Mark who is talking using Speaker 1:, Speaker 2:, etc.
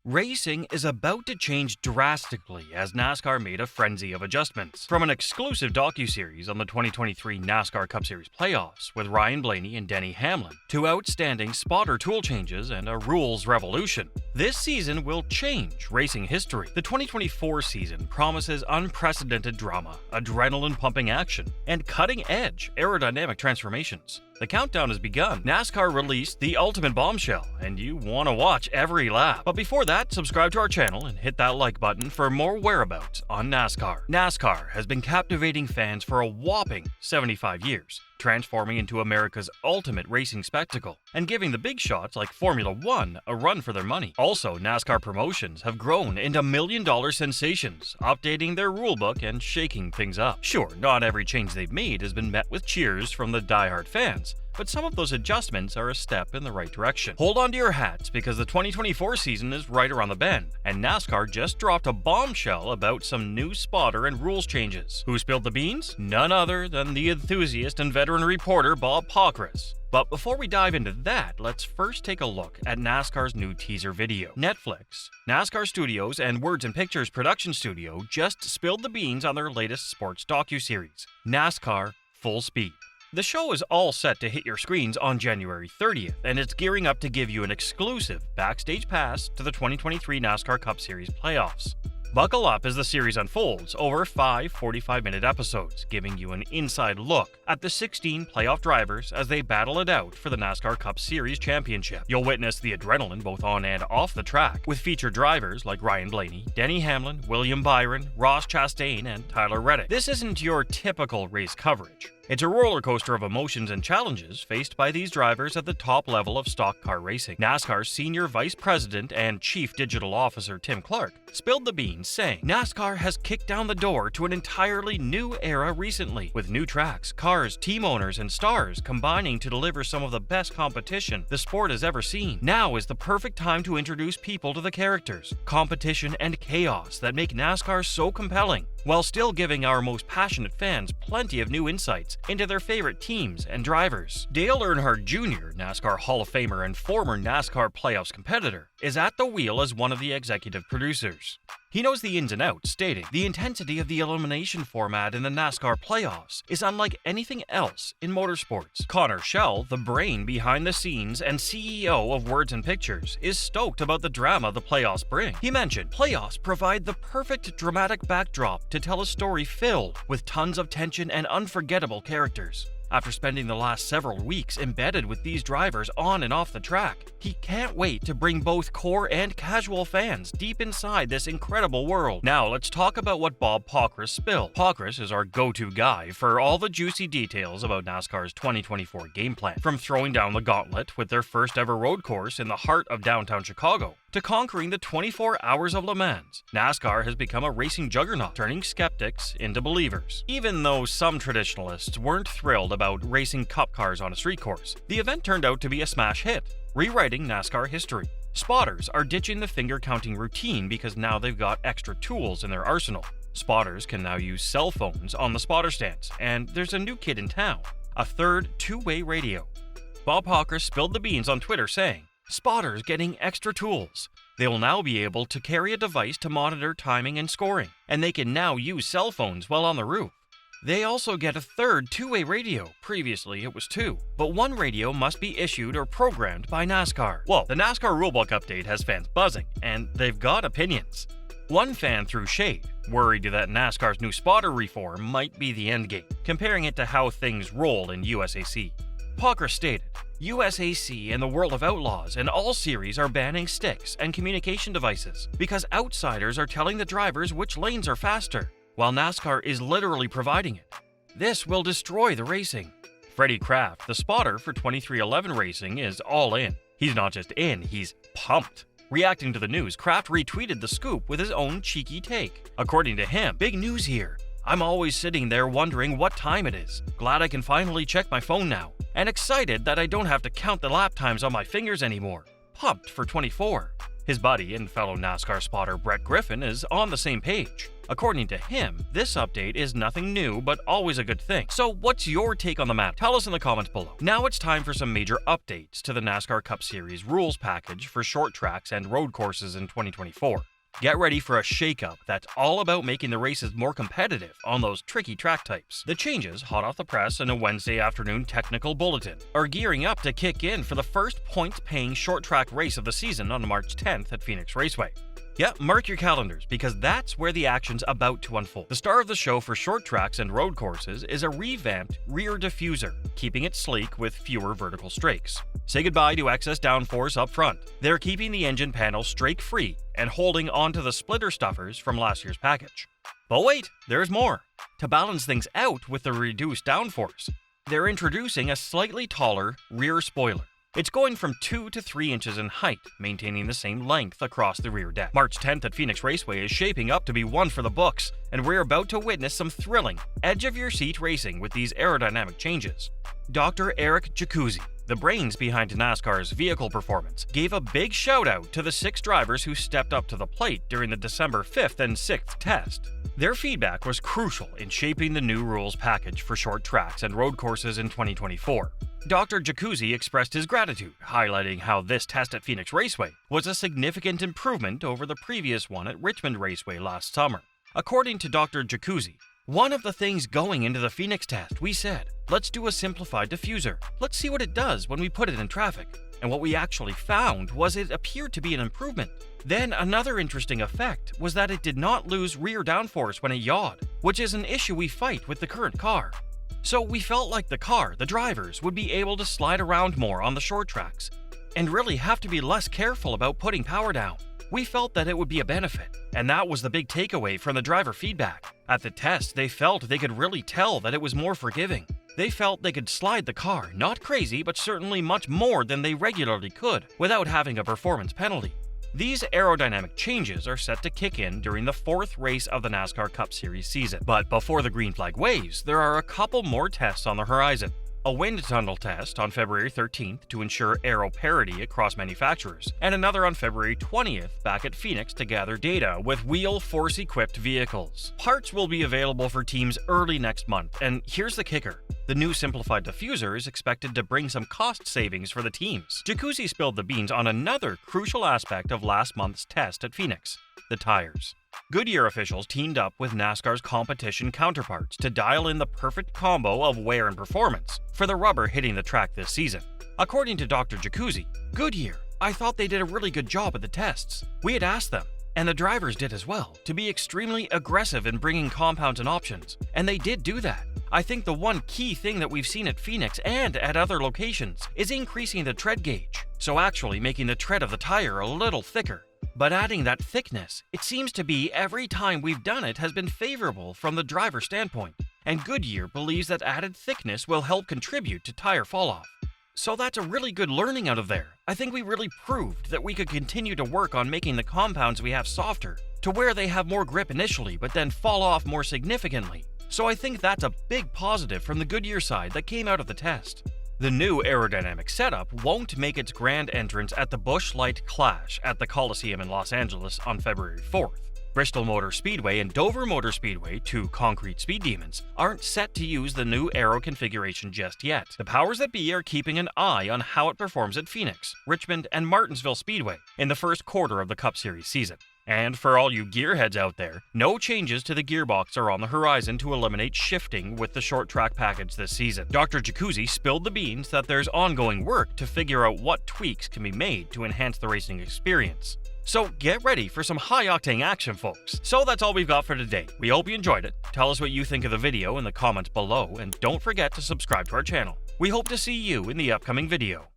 Speaker 1: Racing is about to change drastically as NASCAR made a frenzy of adjustments. From an exclusive docuseries on the 2023 NASCAR Cup Series playoffs with Blaney and Denny Hamlin, to outstanding spotter tool changes and a rules revolution, this season will change racing history. The 2024 season promises unprecedented drama, adrenaline-pumping action, and cutting-edge aerodynamic transformations. The countdown has begun. NASCAR released the ultimate bombshell, and you want to watch every lap. But before that, subscribe to our channel and hit that like button for more whereabouts on NASCAR. NASCAR has been captivating fans for a whopping 75 years, transforming into America's ultimate racing spectacle and giving the big shots like Formula One a run for their money. Also, NASCAR promotions have grown into million-dollar sensations, updating their rulebook and shaking things up. Sure, not every change they've made has been met with cheers from the diehard fans, but some of those adjustments are a step in the right direction. Hold on to your hats because the 2024 season is right around the bend, and NASCAR just dropped a bombshell about some new spotter and rules changes. Who spilled the beans? None other than the enthusiast and veteran reporter Bob Pockrass. But before we dive into that, let's first take a look at NASCAR's new teaser video. Netflix, NASCAR Studios, and Words and Pictures production studio just spilled the beans on their latest sports docuseries, NASCAR Full Speed. The show is all set to hit your screens on January 30th, and it's gearing up to give you an exclusive backstage pass to the 2023 NASCAR Cup Series playoffs. Buckle up as the series unfolds over 5 45-minute episodes, giving you an inside look at the 16 playoff drivers as they battle it out for the NASCAR Cup Series championship. You'll witness the adrenaline both on and off the track, with featured drivers like Blaney, Denny Hamlin, William Byron, Ross Chastain, and Tyler Reddick. This isn't your typical race coverage. It's a roller coaster of emotions and challenges faced by these drivers at the top level of stock car racing. NASCAR's Senior Vice President and Chief Digital Officer Tim Clark spilled the beans, saying, "NASCAR has kicked down the door to an entirely new era recently, with new tracks, cars, team owners, and stars combining to deliver some of the best competition the sport has ever seen. Now is the perfect time to introduce people to the characters, competition, and chaos that make NASCAR so compelling, while still giving our most passionate fans plenty of new insights into their favorite teams and drivers." Dale Earnhardt Jr., NASCAR Hall of Famer and former NASCAR playoffs competitor, is at the wheel as one of the executive producers. He knows the ins and outs, stating, "The intensity of the elimination format in the NASCAR playoffs is unlike anything else in motorsports." Connor Schell, the brain behind the scenes and CEO of Words and Pictures, is stoked about the drama the playoffs bring. He mentioned, "Playoffs provide the perfect dramatic backdrop to tell a story filled with tons of tension and unforgettable characters." After spending the last several weeks embedded with these drivers on and off the track, he can't wait to bring both core and casual fans deep inside this incredible world. Now let's talk about what Bob Pockrass spilled. Pockrass is our go-to guy for all the juicy details about NASCAR's 2024 game plan. From throwing down the gauntlet with their first ever road course in the heart of downtown Chicago, to conquering the 24 hours of Le Mans, NASCAR has become a racing juggernaut, turning skeptics into believers. Even though some traditionalists weren't thrilled about racing cup cars on a street course, the event turned out to be a smash hit, rewriting NASCAR history. Spotters are ditching the finger-counting routine because now they've got extra tools in their arsenal. Spotters can now use cell phones on the spotter stands, and there's a new kid in town, a third two-way radio. Bob Pockrass spilled the beans on Twitter, saying, "Spotters getting extra tools. They will now be able to carry a device to monitor timing and scoring, and they can now use cell phones while on the roof. They also get a third two-way radio. Previously, it was two, but one radio must be issued or programmed by NASCAR." Well, the NASCAR rulebook update has fans buzzing, and they've got opinions. One fan threw shade, worried that NASCAR's new spotter reform might be the endgame, comparing it to how things roll in USAC. Pockrass stated, "USAC and the World of Outlaws and all series are banning sticks and communication devices because outsiders are telling the drivers which lanes are faster, while NASCAR is literally providing it. This will destroy the racing." Freddie Kraft, the spotter for 2311 Racing, is all in. He's not just in, he's pumped. Reacting to the news, Kraft retweeted the scoop with his own cheeky take. According to him, "Big news here. I'm always sitting there wondering what time it is. Glad I can finally check my phone now, and excited that I don't have to count the lap times on my fingers anymore. pumped for 24. His buddy and fellow NASCAR spotter Brett Griffin is on the same page. According to him, this update is nothing new but always a good thing. So what's your take on the matter? Tell us in the comments below. Now it's time for some major updates to the NASCAR Cup Series rules package for short tracks and road courses in 2024. Get ready for a shakeup that's all about making the races more competitive on those tricky track types. The changes, hot off the press in a Wednesday afternoon technical bulletin, are gearing up to kick in for the first points-paying short track race of the season on March 10th at Phoenix Raceway. Yeah, mark your calendars, because that's where the action's about to unfold. The star of the show for short tracks and road courses is a revamped rear diffuser, keeping it sleek with fewer vertical strakes. Say goodbye to excess downforce up front. They're keeping the engine panel strake-free and holding onto the splitter stuffers from last year's package. But wait, there's more. To balance things out with the reduced downforce, they're introducing a slightly taller rear spoiler. It's going from 2 to 3 inches in height, maintaining the same length across the rear deck. March 10th at Phoenix Raceway is shaping up to be one for the books, and we're about to witness some thrilling, edge-of-your-seat racing with these aerodynamic changes. Dr. Eric Jacuzzi, the brains behind NASCAR's vehicle performance, gave a big shout-out to the 6 drivers who stepped up to the plate during the December 5th and 6th test. Their feedback was crucial in shaping the new rules package for short tracks and road courses in 2024. Dr. Jacuzzi expressed his gratitude, highlighting how this test at Phoenix Raceway was a significant improvement over the previous one at Richmond Raceway last summer. According to Dr. Jacuzzi, one of the things going into the Phoenix test, we said, let's do a simplified diffuser. Let's see what it does when we put it in traffic. And what we actually found was it appeared to be an improvement. Then another interesting effect was that it did not lose rear downforce when it yawed, which is an issue we fight with the current car. So we felt like the drivers, would be able to slide around more on the short tracks and really have to be less careful about putting power down. We felt that it would be a benefit, and that was the big takeaway from the driver feedback. At the test, they felt they could really tell that it was more forgiving. They felt they could slide the car, not crazy, but certainly much more than they regularly could, without having a performance penalty. These aerodynamic changes are set to kick in during the 4th race of the NASCAR Cup Series season. But before the green flag waves, there are a couple more tests on the horizon. A wind tunnel test on February 13th to ensure aero parity across manufacturers, and another on February 20th back at Phoenix to gather data with wheel force-equipped vehicles. Parts will be available for teams early next month, and here's the kicker. The new simplified diffuser is expected to bring some cost savings for the teams. Jacuzzi spilled the beans on another crucial aspect of last month's test at Phoenix: the tires. Goodyear officials teamed up with NASCAR's competition counterparts to dial in the perfect combo of wear and performance for the rubber hitting the track this season. According to Dr. Jacuzzi, Goodyear, I thought they did a really good job at the tests. We had asked them, and the drivers did as well, to be extremely aggressive in bringing compounds and options, and they did do that. I think the one key thing that we've seen at Phoenix and at other locations is increasing the tread gauge, so actually making the tread of the tire a little thicker. But adding that thickness, it seems to be every time we've done it has been favorable from the driver standpoint, and Goodyear believes that added thickness will help contribute to tire falloff. So that's a really good learning out of there. I think we really proved that we could continue to work on making the compounds we have softer, to where they have more grip initially but then fall off more significantly. So I think that's a big positive from the Goodyear side that came out of the test. The new aerodynamic setup won't make its grand entrance at the Busch Light Clash at the Coliseum in Los Angeles on February 4th. Bristol Motor Speedway and Dover Motor Speedway, 2 concrete speed demons, aren't set to use the new aero configuration just yet. The powers that be are keeping an eye on how it performs at Phoenix, Richmond, and Martinsville Speedway in the first quarter of the Cup Series season. And for all you gearheads out there, no changes to the gearbox are on the horizon to eliminate shifting with the short track package this season. Dr. Jacuzzi spilled the beans that there's ongoing work to figure out what tweaks can be made to enhance the racing experience. So get ready for some high-octane action, folks. So that's all we've got for today. We hope you enjoyed it. Tell us what you think of the video in the comments below, and don't forget to subscribe to our channel. We hope to see you in the upcoming video.